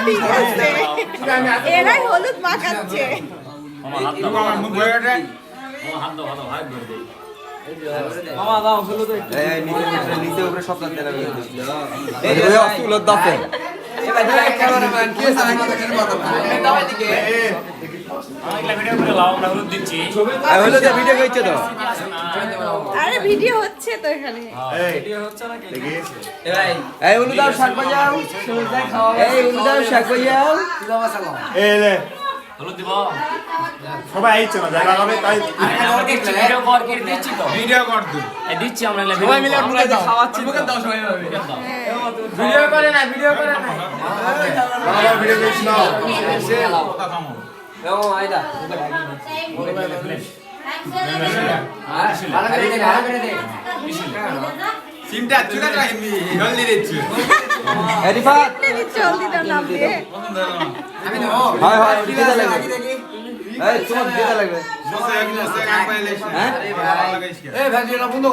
ঠিক আছে এরাই হলুদ মাখাচ্ছে মামা দাও হলুদ এই নিচে উপরে সব দাঁত দেবে এই অসুলদ দাঁতে এবার ক্যামেরাম্যান কি আছে আমাদের কথা দাও এদিকে হলো যে ভিডিও কইছে তো আরে ভিডিও হচ্ছে তো এখানে এই হলো দাও শাক বাজাও এই হলো দাও শাক বাজাও এই লে সবাই আইছে না জায়গা হবে তাই ভিডিও কর তুই দিচ্ছি আমরা সবাই মিলে মুখে দাও খাওয়াচ্ছি মুখে দাও সবাই ভিডিও করে না ভিডিও করে না ভিডিও করিস না ও আইদা ভালো করে দে সিমটা চুলা রাখবি জলদি দিচ্ছি এরিফাত জলদি দাও নাম দিয়ে আমি দেব হয় হয় দিতে লাগবে এই তোমার দিতে লাগবে বসে এক বসে এক পাইলে হ্যাঁ এই ভাই বন্ধু